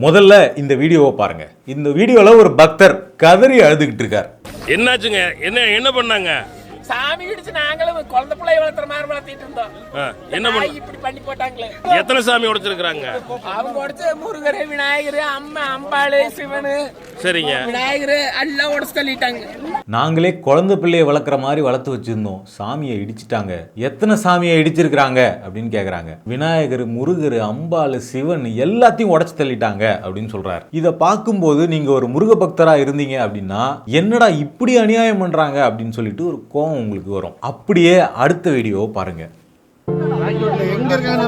முதல்ல இந்த வீடியோவை பாருங்க. இந்த வீடியோல ஒரு பக்தர் கதறி அழுதுகிட்டு இருக்கார். என்னாச்சுங்க? என்ன பண்ணாங்க? சாமி இடிச்சு நாங்களும் குழந்தை பிள்ளைய வளர்த்துற மாதிரி வளர்த்திட்டு இருந்தோம். என்ன பண்ண இப்படி பண்ணி போட்டாங்களே. எத்தனை சாமி உடைச்சிருக்காங்க? அவங்க உடைச்ச முருகர், விநாயகர், அம்மா, அம்பாளு, சிவனு, சரிங்க, விநாயகர் எல்லாம் உடைச்சு தள்ளிட்டாங்க. நாங்களே குழந்தை பிள்ளைய வளர்க்குற மாதிரி வளர்த்து வச்சிருந்தோம், சாமியை இடிச்சிட்டாங்க. எத்தனை சாமியை இடிச்சிருக்கிறாங்க அப்படின்னு கேக்குறாங்க. விநாயகர், முருகர், அம்பாளு, சிவன் எல்லாத்தையும் உடைச்சு தள்ளிட்டாங்க அப்படின்னு சொல்றாரு. இதை பார்க்கும்போது நீங்க ஒரு முருக பக்தரா இருந்தீங்க அப்படின்னா என்னடா இப்படி அநியாயம் பண்றாங்க அப்படின்னு சொல்லிட்டு ஒரு கோவம் உங்களுக்கு வரும். அப்படியே அடுத்த வீடியோ பாருங்க. எங்க இருக்காங்க?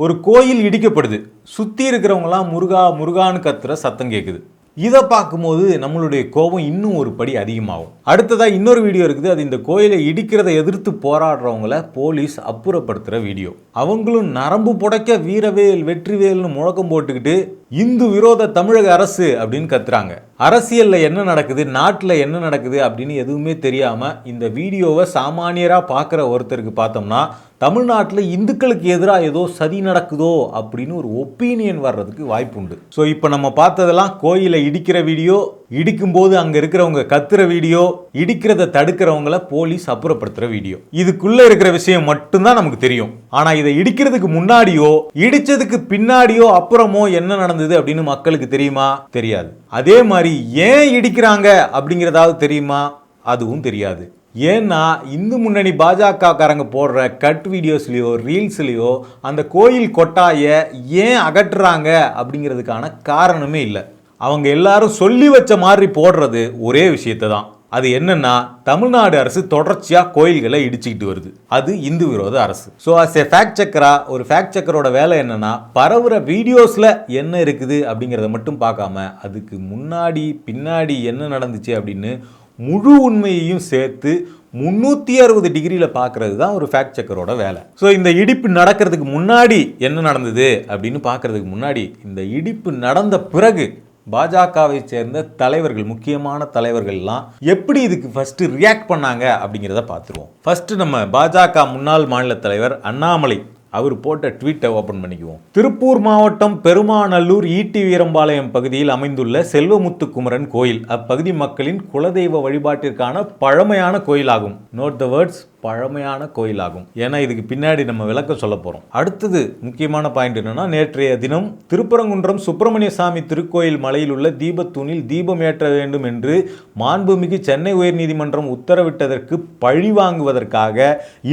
ஒரு கோயில் இடிக்கப்படுது, சுத்தி இருக்கிறவங்கலாம் முருகா முருகான்னு கத்துற சத்தம் கேட்குது. இதை பார்க்கும்போது நம்மளுடைய கோபம் இன்னும் ஒரு படி அதிகமாகும். அடுத்ததா இன்னொரு வீடியோ இருக்குது. அது இந்த கோயிலை இடிக்கிறத எதிர்த்து போராடுறவங்கள போலீஸ் அப்புறப்படுத்துற வீடியோ. அவங்களும் நரம்பு புடைக்க வீரவேல் வெற்றிவேல்னு முழக்கம் போட்டுக்கிட்டு இந்து விரோத தமிழக அரசு அப்படின்னு கத்துறாங்க. அரசியல்ல என்ன நடக்குது, நாட்டில் என்ன நடக்குது அப்படின்னு எதுவுமே தெரியாம இந்த வீடியோவை சாமானியரா பார்க்குற ஒருத்தருக்கு பார்த்தோம்னா தமிழ்நாட்டில் இந்துக்களுக்கு எதிராக ஏதோ சதி நடக்குதோ அப்படின்னு ஒரு ஒப்பீனியன் வர்றதுக்கு வாய்ப்பு உண்டு. ஸோ இப்போ நம்ம பார்த்ததெல்லாம் கோயிலை இடிக்கிற வீடியோ, இடிக்கும்போது அங்கே இருக்கிறவங்க கத்துற வீடியோ, இடிக்கிறத தடுக்கிறவங்கள போலீஸ் அப்புறப்படுத்துகிற வீடியோ. இதுக்குள்ள இருக்கிற விஷயம் மட்டும்தான் நமக்கு தெரியும். ஆனால் இதை இடிக்கிறதுக்கு முன்னாடியோ இடிச்சதுக்கு பின்னாடியோ அப்புறமோ என்ன நடந்தது அப்படின்னு மக்களுக்கு தெரியுமா? தெரியாது. அதே மாதிரி ஏன் இடிக்கிறாங்க அப்படிங்கிறதாவது தெரியுமா? அதுவும் தெரியாது. ஏன்னா இந்து முன்னணி பாஜக காரங்க போடுற கட் வீடியோஸ்லையோ ரீல்ஸ்லையோ அந்த கோயில் கொட்டாயை ஏன் அகற்றுறாங்க அப்படிங்கிறதுக்கான காரணமே இல்லை. அவங்க எல்லாரும் சொல்லி வச்ச மாதிரி போடுறது ஒரே விஷயத்தை தான். அது என்னன்னா, தமிழ்நாடு அரசு தொடர்ச்சியாக கோயில்களை இடிச்சுக்கிட்டு வருது. அது இந்து விரோத அரசு. ஸோ அஸ் ஏ ஃபேக்ட் செக்கரா, ஒரு ஃபேக்ட் செக்கரோட வேலை என்னன்னா, பரவுற வீடியோஸில் என்ன இருக்குது அப்படிங்கிறத மட்டும் பார்க்காம அதுக்கு முன்னாடி பின்னாடி என்ன நடந்துச்சு அப்படின்னு முழு உண்மையையும் சேர்த்து 360 டிகிரியில் பார்க்கறது தான் ஒரு ஃபேக்ட் செக்கரோட வேலை. ஸோ இந்த இடிப்பு நடக்கிறதுக்கு முன்னாடி என்ன நடந்தது அப்படின்னு பார்க்கறதுக்கு முன்னாடி, இந்த இடிப்பு நடந்த பிறகு பாஜகவை சேர்ந்த தலைவர்கள், முக்கியமான தலைவர்கள்லாம் எப்படி இதுக்கு ஃபர்ஸ்ட் ரியாக்ட் பண்ணாங்க அப்படிங்கிறத பார்த்துருவோம். ஃபர்ஸ்ட் நம்ம பாஜக முன்னாள் மாநில தலைவர் அண்ணாமலை அவர் போட்ட ட்வீட்டை ஓபன் பண்ணிக்குவோம். திருப்பூர் மாவட்டம் பெருமாநல்லூர் ஈட்டி வீரம்பாளையம் பகுதியில் அமைந்துள்ள செல்வமுத்து குமரன் கோயில் அப்பகுதி மக்களின் குலதெய்வ வழிபாட்டிற்கான பழமையான கோயிலாகும். நோட் த வேர்ட்ஸ், பழமையான கோயிலாகும். ஏன்னா இதுக்கு பின்னாடி நம்ம விளக்கம் சொல்ல போறோம். அடுத்தது முக்கியமான பாயிண்ட் என்னன்னா, நேற்றைய தினம் திருப்பரங்குன்றம் சுப்பிரமணிய சாமி திருக்கோயில் மலையில் உள்ள தீபத்தூணில் தீபம் ஏற்ற வேண்டும் என்று மாண்புமிகு சென்னை உயர்நீதிமன்றம் உத்தரவிட்டதற்கு பழி வாங்குவதற்காக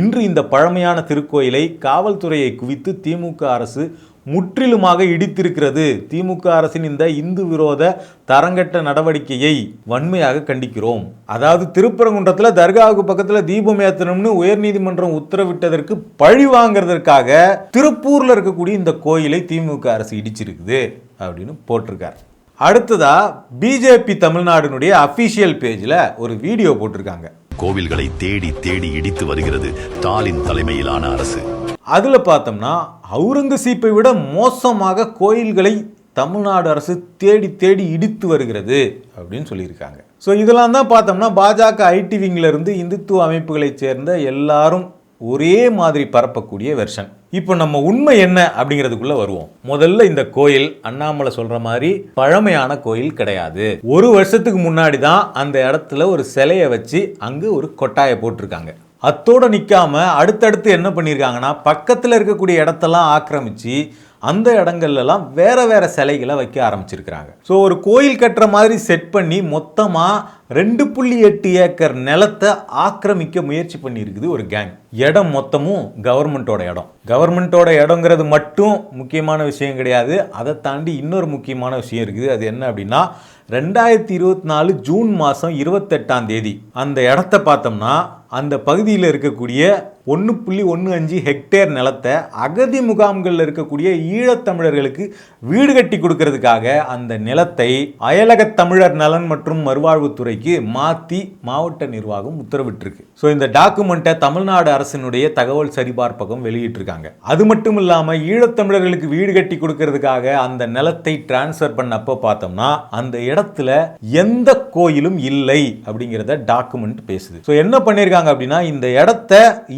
இன்று இந்த பழமையான திருக்கோயிலை காவல்துறையை குவித்து திமுக அரசு முற்றிலுமாக இடித்திருக்கிறது. திமுக அரசின் இந்த இந்து விரோத தரங்கட்ட நடவடிக்கையை வன்மையாக கண்டிக்கிறோம். அதாவது திருப்பரங்குன்றத்தில் தர்காவுக்கு பக்கத்தில் தீபம் ஏற்றணும்னு உயர்நீதிமன்றம் உத்தரவிட்டதற்கு பழி வாங்கிறதுக்காக திருப்பூர்ல இருக்கக்கூடிய இந்த கோயிலை திமுக அரசு இடிச்சிருக்குது அப்படின்னு போட்டிருக்காரு. அடுத்ததா பிஜேபி தமிழ்நாடுனுடைய அபிஷியல் பேஜ்ல ஒரு வீடியோ போட்டிருக்காங்க. கோவில்களை தேடி தேடி இடித்து வருகிறது ஸ்டாலின் தலைமையிலான அரசு. அதுல பார்த்தோம்னா அவுரங்கசீப்பை விட மோசமாக கோயில்களை தமிழ்நாடு அரசு தேடி தேடி இடித்து வருகிறது அப்படின்னு சொல்லியிருக்காங்க. ஸோ இதெல்லாம் தான் பார்த்தோம்னா பாஜக ஐடி விங்ல இருந்து இந்துத்துவ அமைப்புகளை சேர்ந்த எல்லாரும் ஒரே மாதிரி பரப்பக்கூடிய வெர்ஷன். இப்போ நம்ம உண்மை என்ன அப்படிங்கிறதுக்குள்ள வருவோம். முதல்ல இந்த கோயில் அண்ணாமலை சொல்ற மாதிரி பழமையான கோயில் கிடையாது. ஒரு வருஷத்துக்கு முன்னாடி தான் அந்த இடத்துல ஒரு சிலையை வச்சு அங்கு ஒரு கொட்டாயை போட்டிருக்காங்க. அத்தோடு நிற்காம அடுத்தடுத்து என்ன பண்ணியிருக்காங்கன்னா, பக்கத்தில் இருக்கக்கூடிய இடத்தெல்லாம் ஆக்கிரமிச்சு அந்த இடங்கள்லாம் வேற வேற சிலைகளை வைக்க ஆரம்பிச்சிருக்கிறாங்க. ஸோ ஒரு கோயில் கட்டுற மாதிரி செட் பண்ணி மொத்தமாக 2.8 ஏக்கர் நிலத்தை ஆக்கிரமிக்க முயற்சி பண்ணியிருக்குது ஒரு கேங். இடம் மொத்தமும் கவர்மெண்ட்டோட இடம். கவர்மெண்ட்டோட இடங்கிறது மட்டும் முக்கியமான விஷயம் கிடையாது. அதை தாண்டி இன்னொரு முக்கியமான விஷயம் இருக்குது. அது என்ன அப்படின்னா, 2024 ஜூன் மாதம் 28ஆம் தேதி அந்த இடத்த பார்த்தோம்னா அந்த பகுதியில் இருக்கக்கூடிய 1.15 ஹெக்டேர் நிலத்தை அகதி முகாம்களில் இருக்கக்கூடிய ஈழத்தமிழர்களுக்கு வீடு கட்டி கொடுக்கறதுக்காக அந்த நிலத்தை அயலக தமிழர் நலன் மற்றும் மறுவாழ்வுத்துறைக்கு மாற்றி மாவட்ட நிர்வாகம் உத்தரவிட்டிருக்கு. ஸோ இந்த டாக்குமெண்ட்டை தமிழ்நாடு அரசினுடைய தகவல் சரிபார்ப்பகம் வெளியிட்டிருக்காங்க. அது மட்டும் இல்லாமல் ஈழத்தமிழர்களுக்கு வீடு கட்டி கொடுக்கறதுக்காக அந்த நிலத்தை டிரான்ஸ்ஃபர் பண்ணப்போ பார்த்தோம்னா அந்த இடத்துல எந்த கோயிலும் இல்லை அப்படிங்கிறத டாக்குமெண்ட் பேசுது. ஸோ என்ன பண்ணியிருக்காங்க அப்படின்னா, இந்த இடத்த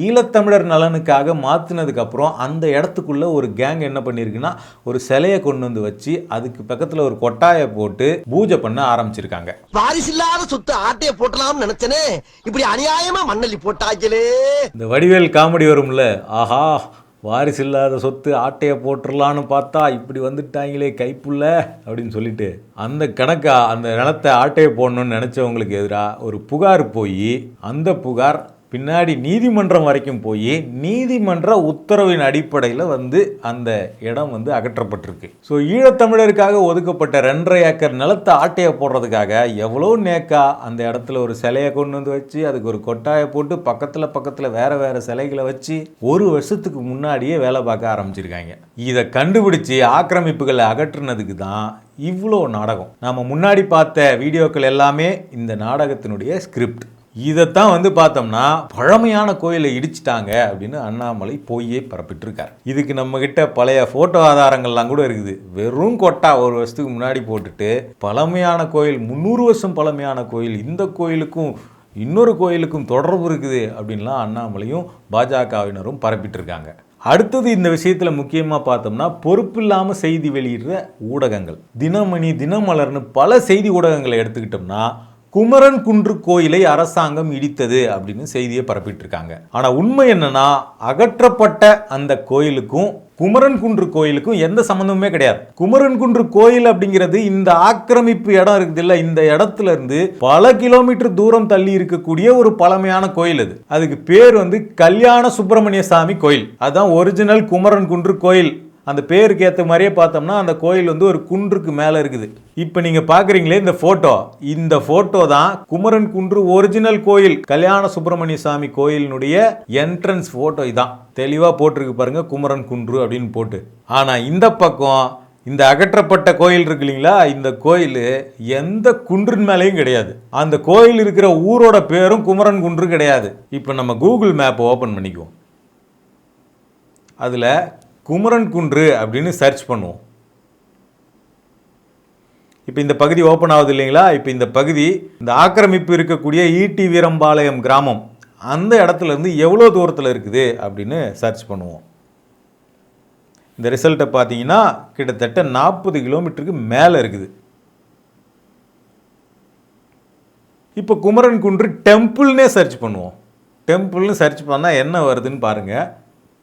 ஈழத்தமிழர் நலனுக்காக மாற்றினதுக்கு அப்புறம் அந்த இடத்துக்குள்ள ஒரு கேங் என்ன பண்ணியிருக்குன்னா ஒரு சிலையை கொண்டு வந்து வச்சு அதுக்கு பக்கத்தில் ஒரு கொட்டாயை போட்டு பூஜை பண்ண ஆரம்பிச்சிருக்காங்க. வாரிசில்லாத சொத்து ஆட்டையை போட்டலாம்னு நினைச்சனே, இப்படி அநியாயமா மண்ணள்ளி போட்டாங்களே. இந்த வடிவேல் காமெடி வரும்ல, ஆஹா வாரிசு இல்லாத சொத்து ஆட்டையை போட்டுடலான்னு பார்த்தா இப்படி வந்துட்டாங்களே கைப்புள்ள அப்படின்னு சொல்லிட்டு அந்த கணக்கா அந்த நிலத்தை ஆட்டையை போடணும்னு நினச்சவங்களுக்கு எதிராக ஒரு புகார் போய் அந்த புகார் பின்னாடி நீதிமன்றம் வரைக்கும் போய் நீதிமன்ற உத்தரவின் அடிப்படையில் அந்த இடம் அகற்றப்பட்டிருக்கு. ஸோ ஈழத்தமிழருக்காக ஒதுக்கப்பட்ட 2.5 ஏக்கர் நிலத்தை ஆட்டையை போடுறதுக்காக எவ்வளோ நேக்கா அந்த இடத்துல ஒரு சிலையை கொண்டு வந்து வச்சு அதுக்கு ஒரு கொட்டாயை போட்டு பக்கத்தில் வேறு சிலைகளை வச்சு 1 வருஷத்துக்கு முன்னாடியே வேலை பார்க்க ஆரம்பிச்சிருக்காங்க. இதை கண்டுபிடிச்சி ஆக்கிரமிப்புகளை அகற்றுனதுக்கு தான் இவ்வளோ நாடகம். நாம் முன்னாடி பார்த்த வீடியோக்கள் எல்லாமே இந்த நாடகத்தினுடைய ஸ்கிரிப்ட். இதைத்தான் பார்த்தோம்னா பழமையான கோயிலை இடிச்சிட்டாங்க அப்படின்னு அண்ணாமலை போயே பரப்பிட்டு இருக்கார். இதுக்கு நம்ம கிட்ட பழைய போட்டோ ஆதாரங்கள்லாம் கூட இருக்குது. வெறும் கொட்டா 1 வருஷத்துக்கு முன்னாடி போட்டுட்டு பழமையான கோயில் 300 வருஷம் பழமையான கோயில், இந்த கோயிலுக்கும் இன்னொரு கோயிலுக்கும் தொடர்பு இருக்குது அப்படின்லாம் அண்ணாமலையும் பாஜகவினரும் பரப்பிட்டு இருக்காங்க. அடுத்தது இந்த விஷயத்தில் முக்கியமாக பார்த்தோம்னா பொறுப்பு இல்லாமல் செய்தி வெளியிடுற ஊடகங்கள். தினமணி, தினமலர்னு பல செய்தி ஊடகங்களை எடுத்துக்கிட்டோம்னா குமரன் குன்று கோயிலை அரசாங்கம் இடித்தது அப்படின்னு செய்தியை பரப்பிட்டு இருக்காங்க. ஆனால் உண்மை என்னன்னா, அகற்றப்பட்ட அந்த கோயிலுக்கும் குமரன் குன்று கோயிலுக்கும் எந்த சம்பந்தமுமே கிடையாது. குமரன் குன்று கோயில் அப்படிங்கிறது இந்த ஆக்கிரமிப்பு இடம் இருக்குது இல்ல, இந்த இடத்துல இருந்து பல கிலோமீட்டர் தூரம் தள்ளி இருக்கக்கூடிய ஒரு பழமையான கோயில். அதுக்கு பேர் கல்யாண சுப்பிரமணிய சாமி கோயில். அதுதான் ஒரிஜினல் குமரன் குன்று கோயில். அந்த பேருக்கு ஏற்ற மாதிரியே பார்த்தோம்னா அந்த கோயில் ஒரு குன்றுக்கு மேலே இருக்குது. இப்போ நீங்கள் பார்க்குறீங்களே இந்த ஃபோட்டோ தான் குமரன் குன்று ஒரிஜினல் கோயில், கல்யாண சுப்பிரமணிய சாமி கோயிலினுடைய என்ட்ரன்ஸ் ஃபோட்டோ. இதான் தெளிவாக போட்டிருக்கு பாருங்க, குமரன் குன்று அப்படின்னு போட்டு. ஆனால் இந்த பக்கம் இந்த அகற்றப்பட்ட கோயில் இருக்கு இல்லைங்களா, இந்த கோயில் எந்த குன்றின் மேலேயும் கிடையாது. அந்த கோயில் இருக்கிற ஊரோட பேரும் குமரன் குன்று கிடையாது. இப்போ நம்ம கூகுள் மேப்பை ஓப்பன் பண்ணிக்குவோம். அதில் குமரன் குன்று அப்படின்னு சர்ச் பண்ணுவோம். இப்போ இந்த பகுதி ஓப்பன் ஆகுது இல்லைங்களா. இப்போ இந்த பகுதி இந்த ஆக்கிரமிப்பு இருக்கக்கூடிய ஈட்டி வீரம்பாளையம் கிராமம் அந்த இடத்துல இருந்து எவ்வளோ தூரத்தில் இருக்குது அப்படின்னு சர்ச் பண்ணுவோம். இந்த ரிசல்ட்டை பார்த்தீங்கன்னா கிட்டத்தட்ட 40 கிலோமீட்டருக்கு மேலே இருக்குது. இப்போ குமரன் குன்று டெம்பிள்னே சர்ச் பண்ணுவோம். டெம்பிள்னு சர்ச் பண்ணால் என்ன வருதுன்னு பாருங்கள்.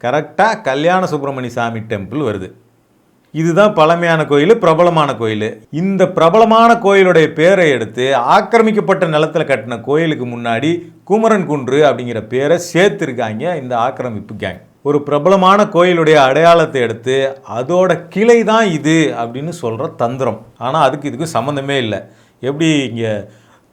கரெக்டாக கல்யாண சுப்பிரமணிய சாமி டெம்பிள் வருது. இதுதான் பழமையான கோயில், பிரபலமான கோயில். இந்த பிரபலமான கோயிலுடைய பேரை எடுத்து ஆக்கிரமிக்கப்பட்ட நிலத்தில் கட்டின கோயிலுக்கு முன்னாடி குமரன் குன்று அப்படிங்கிற பேரை சேர்த்துருக்காங்க இந்த ஆக்கிரமிப்பு கேங். ஒரு பிரபலமான கோயிலுடைய அடையாளத்தை எடுத்து அதோட கிளை தான் இது அப்படின்னு சொல்கிற தந்திரம். ஆனால் அதுக்கு இதுக்கும் சம்மந்தமே இல்லை. எப்படி இங்கே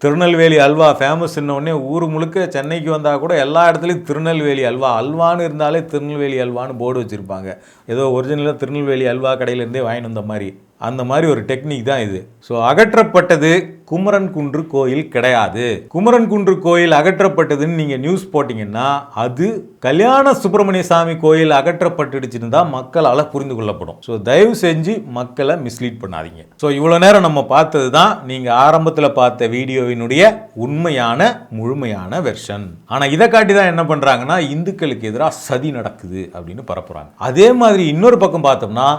திருநெல்வேலி அல்வா ஃபேமஸ்ன்னொடனே ஊர் முழுக்க சென்னைக்கு வந்தால் கூட எல்லா இடத்துலையும் திருநெல்வேலி அல்வான்னு இருந்தாலே திருநெல்வேலி அல்வான்னு போர்டு வச்சுருப்பாங்க. ஏதோ ஒரிஜினலாக திருநெல்வேலி அல்வா கடையிலேருந்தே வாங்கிட்டு வந்த மாதிரி அந்த மாதிரி ஒரு டெக்னிக் தான் இது. ஸோ அகற்றப்பட்டது குமரன் குன்று கோயில் கிடையாது. குமரன் குன்று கோயில் அகற்றப்பட்டதுன்னு நீங்கள் நியூஸ் போட்டிங்கன்னா அது கல்யாண சுப்பிரமணிய சாமி கோயில் அகற்றப்பட்டுடுச்சுன்னு தான் மக்களால் புரிந்து கொள்ளப்படும். ஸோ தயவு செஞ்சு மக்களை மிஸ்லீட் பண்ணாதீங்க. ஸோ இவ்வளோ நேரம் நம்ம பார்த்தது தான் நீங்கள் ஆரம்பத்தில் பார்த்த வீடியோவினுடைய உண்மையான முழுமையான வெர்ஷன். ஆனால் இதை காட்டி தான் என்ன பண்ணுறாங்கன்னா இந்துக்களுக்கு எதிராக சதி நடக்குது அப்படின்னு பரப்புகிறாங்க. அதே மாதிரி இன்னொரு பக்கம் பார்த்தோம்னா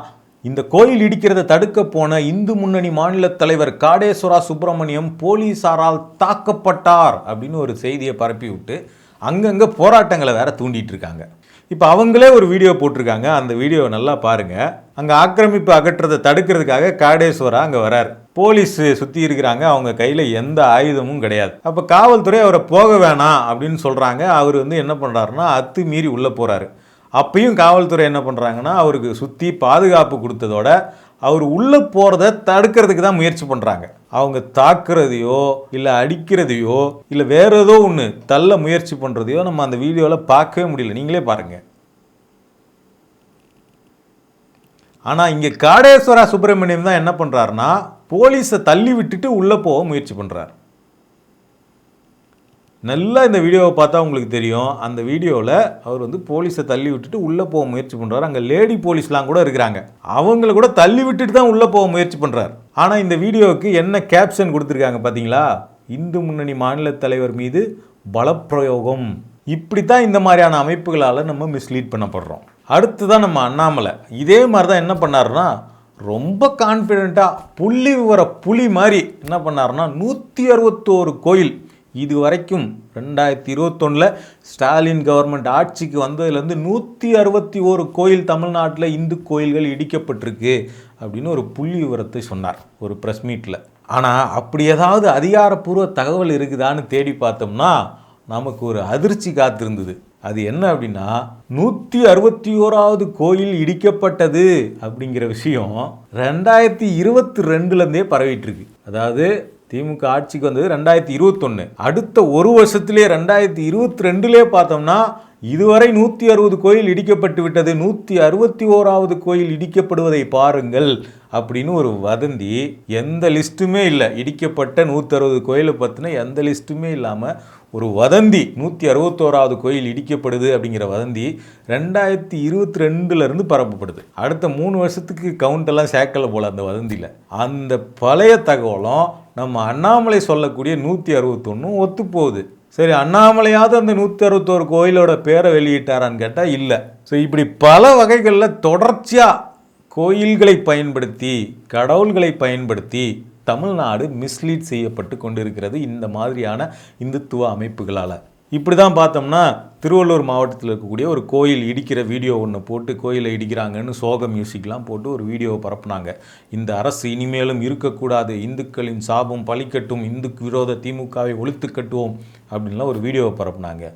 இந்த கோயில் இடிக்கிறத தடுக்க போன இந்து முன்னணி மாநில தலைவர் காடேஸ்வரா சுப்பிரமணியம் போலீசாரால் தாக்கப்பட்டார் அப்படின்னு ஒரு செய்தியை பரப்பி விட்டு அங்கங்கே போராட்டங்களை வேற தூண்டிட்டு இருக்காங்க. இப்போ அவங்களே ஒரு வீடியோ போட்டிருக்காங்க. அந்த வீடியோவை நல்லா பாருங்க. அங்கே ஆக்கிரமிப்பு அகற்றதை தடுக்கிறதுக்காக காடேஸ்வரா அங்கே வரார். போலீஸ் சுற்றி இருக்கிறாங்க. அவங்க கையில் எந்த ஆயுதமும் கிடையாது. அப்போ காவல்துறை அவரை போக வேணாம் அப்படின்னு சொல்கிறாங்க. அவர் என்ன பண்ணுறாருன்னா அத்து மீறி உள்ளே போகிறாரு. அப்பயும் காவல்துறை என்ன பண்ணுறாங்கன்னா அவருக்கு சுற்றி பாதுகாப்பு கொடுத்ததோட அவர் உள்ளே போகிறத தடுக்கிறதுக்கு தான் முயற்சி பண்ணுறாங்க. அவங்க தாக்குறதையோ இல்லை அடிக்கிறதையோ இல்லை வேற ஏதோ ஒன்று தள்ள முயற்சி பண்ணுறதையோ நம்ம அந்த வீடியோவில் பார்க்கவே முடியல. நீங்களே பாருங்கள். ஆனால் இங்கே காடேஸ்வரா சுப்பிரமணியம் தான் என்ன பண்ணுறாருன்னா போலீஸை தள்ளி விட்டுட்டு உள்ளே போக முயற்சி பண்ணுறார். நல்லா இந்த வீடியோவை பார்த்தா உங்களுக்கு தெரியும். அந்த வீடியோவில் அவர் வந்து போலீஸை தள்ளி விட்டுட்டு உள்ளே போக முயற்சி பண்ணுறாரு. அங்கே லேடி போலீஸ்லாம் கூட இருக்கிறாங்க. அவங்கள கூட தள்ளி விட்டுட்டு தான் உள்ளே போக முயற்சி பண்ணுறாரு. ஆனால் இந்த வீடியோவுக்கு என்ன கேப்ஷன் கொடுத்துருக்காங்க பார்த்தீங்களா? இந்து முன்னணி மாநில தலைவர் மீது பலப்பிரயோகம். இப்படி தான் இந்த மாதிரியான அமைப்புகளால் நம்ம மிஸ்லீட் பண்ணப்படுறோம். அடுத்து தான் நம்ம அண்ணாமலை இதே மாதிரி தான் என்ன பண்ணாருன்னா ரொம்ப கான்ஃபிடெண்ட்டாக புள்ளி விவர புலி மாதிரி என்ன பண்ணாருன்னா 161 கோயில் இது வரைக்கும் 2021 ஸ்டாலின் கவர்மெண்ட் ஆட்சிக்கு வந்ததுலேருந்து 161 கோயில் தமிழ்நாட்டில் இந்து கோயில்கள் இடிக்கப்பட்டிருக்கு அப்படின்னு ஒரு புள்ளி விவரத்தை சொன்னார் ஒரு ப்ரெஸ் மீட்டில். ஆனால் அப்படி ஏதாவது அதிகாரப்பூர்வ தகவல் இருக்குதான்னு தேடி பார்த்தோம்னா நமக்கு ஒரு அதிர்ச்சி காத்திருந்தது. அது என்ன அப்படின்னா 161வது கோயில் இடிக்கப்பட்டது அப்படிங்கிற விஷயம் 2022லேருந்தே பரவிட்டு இருக்கு. அதாவது திமுக ஆட்சிக்கு வந்தது 2021. அடுத்த ஒரு வருஷத்திலே 2022 பார்த்தோம்னா இதுவரை 160 கோயில் இடிக்கப்பட்டு விட்டது, 161வது கோயில் இடிக்கப்படுவதை பாருங்கள் அப்படின்னு ஒரு வதந்தி. எந்த லிஸ்ட்டுமே இல்லை, இடிக்கப்பட்ட 160 கோயிலை பற்றின எந்த லிஸ்ட்டுமே இல்லாமல் ஒரு வதந்தி 161வது கோயில் இடிக்கப்படுது அப்படிங்கிற வதந்தி 2022லேருந்து பரப்பப்படுது. அடுத்த 3 வருஷத்துக்கு கவுண்டெல்லாம் சேர்க்கலை போல் அந்த வதந்தியில். அந்த பழைய தகவலும் நம்ம அண்ணாமலை சொல்லக்கூடிய 161 ஒத்து போகுது. சரி, அண்ணாமலையாவது அந்த 161 கோயிலோட பேரை வெளியிட்டாரான்னு கேட்டால் இல்லை. ஸோ இப்படி பல வகைகளில் தொடர்ச்சியாக கோயில்களை பயன்படுத்தி கடவுள்களை பயன்படுத்தி தமிழ்நாடு மிஸ்லீட் செய்யப்பட்டு கொண்டிருக்கிறது இந்த மாதிரியான இந்துத்துவ அமைப்புகளால். இப்படி தான் பார்த்தோம்னா திருவள்ளூர் மாவட்டத்தில் இருக்கக்கூடிய ஒரு கோயில் இடிக்கிற வீடியோ ஒன்று போட்டு கோயிலை இடிக்கிறாங்கன்னு சோக மியூசிக்லாம் போட்டு ஒரு வீடியோவை பரப்புனாங்க. இந்த அரசு இனிமேலும் இருக்கக்கூடாது, இந்துக்களின் சாபம் பழிக்கட்டும், இந்து விரோத திமுகவை ஒழித்து கட்டுவோம் அப்படின்லாம் ஒரு வீடியோவை பரப்புனாங்க.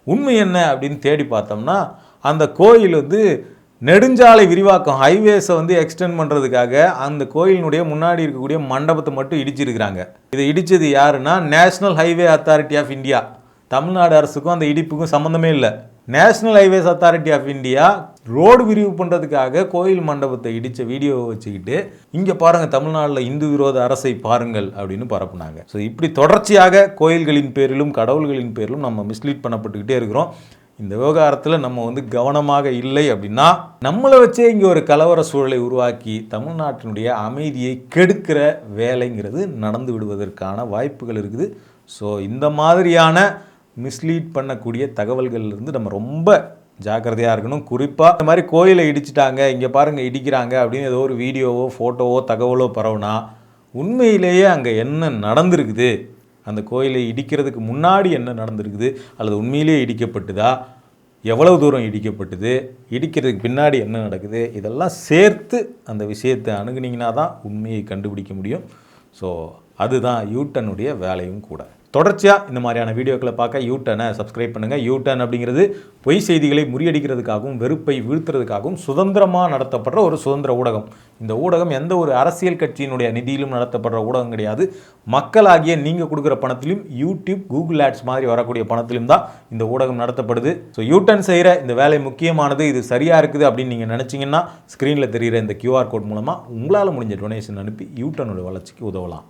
உண்மை என்ன அப்படின்னு தேடி பார்த்தோம்னா அந்த கோயில் வந்து நெடுஞ்சாலை விரிவாக்கம் ஹைவேஸை வந்து எக்ஸ்டெண்ட் பண்ணுறதுக்காக அந்த கோயிலினுடைய முன்னாடி இருக்கக்கூடிய மண்டபத்தை மட்டும் இடிச்சிருக்கிறாங்க. இதை இடித்தது யாருன்னா national highway authority of India. Tamil Nadu அரசுக்கும் அந்த இடிப்புக்கும் சம்மந்தமே இல்லை. National highways authority of India road விரிவு பண்ணுறதுக்காக கோயில் மண்டபத்தை இடித்த வீடியோவை வச்சுக்கிட்டு இங்கே பாருங்கள் தமிழ்நாட்டில் இந்து விரோத அரசை பாருங்கள் அப்படின்னு பரப்புனாங்க. ஸோ இப்படி தொடர்ச்சியாக கோயில்களின் பேரிலும் கடவுள்களின் பேரிலும் நம்ம மிஸ்லீட் பண்ணப்பட்டுக்கிட்டே இருக்கிறோம். இந்த விவகாரத்தில் நம்ம வந்து கவனமாக இல்லை அப்படின்னா நம்மளை வச்சே இங்கே ஒரு கலவர சூழலை உருவாக்கி தமிழ்நாட்டினுடைய அமைதியை கெடுக்கிற வேலைங்கிறது நடந்து விடுவதற்கான வாய்ப்புகள் இருக்குது. ஸோ இந்த மாதிரியான மிஸ்லீட் பண்ணக்கூடிய தகவல்கள்லேருந்து நம்ம ரொம்ப ஜாக்கிரதையாக இருக்கணும். குறிப்பாக இந்த மாதிரி கோயிலை இடிச்சிட்டாங்க, இங்கே பாருங்கள் இடிக்கிறாங்க அப்படின்னு ஏதோ ஒரு வீடியோவோ ஃபோட்டோவோ தகவலோ பரவுனா உண்மையிலேயே அங்கே என்ன நடந்திருக்குது, அந்த கோயிலை இடிக்கிறதுக்கு முன்னாடி என்ன நடந்திருக்குது, அல்லது உண்மையிலேயே இடிக்கப்பட்டுதா, எவ்வளவு தூரம் இடிக்கப்பட்டது, இடிக்கிறதுக்கு பின்னாடி என்ன நடக்குது, இதெல்லாம் சேர்த்து அந்த விஷயத்தை அணுகுனீங்கன்னா தான் உண்மையை கண்டுபிடிக்க முடியும். ஸோ அதுதான் யூட்டனுடைய வேலையும் கூட. தொடர்ச்சியாக இந்த மாதிரியான வீடியோக்களை பார்க்க யூட்டனை சப்ஸ்கிரைப் பண்ணுங்கள். யூட்டன் அப்படிங்கிறது பொய் செய்திகளை முறியடிக்கிறதுக்காகவும் வெறுப்பை வீழ்த்துறதுக்காகவும் சுதந்திரமாக நடத்தப்படுற ஒரு சுதந்திர ஊடகம். இந்த ஊடகம் எந்த ஒரு அரசியல் கட்சியினுடைய நிதியிலும் நடத்தப்படுற ஊடகம் கிடையாது. மக்களாகிய நீங்கள் கொடுக்குற பணத்திலும் யூடியூப் கூகுள் ஆட்ஸ் மாதிரி வரக்கூடிய பணத்திலும் தான் இந்த ஊடகம் நடத்தப்படுது. ஸோ யூட்டன் செய்கிற இந்த வேலை முக்கியமானது, இது சரியாக இருக்குது அப்படின்னு நீங்கள் நினச்சிங்கன்னா ஸ்க்ரீனில் தெரிகிற இந்த QR கோட் மூலமாக உங்களால் முடிஞ்ச டொனேஷன் அனுப்பி யூட்டனோட வளர்ச்சிக்கு உதவலாம்.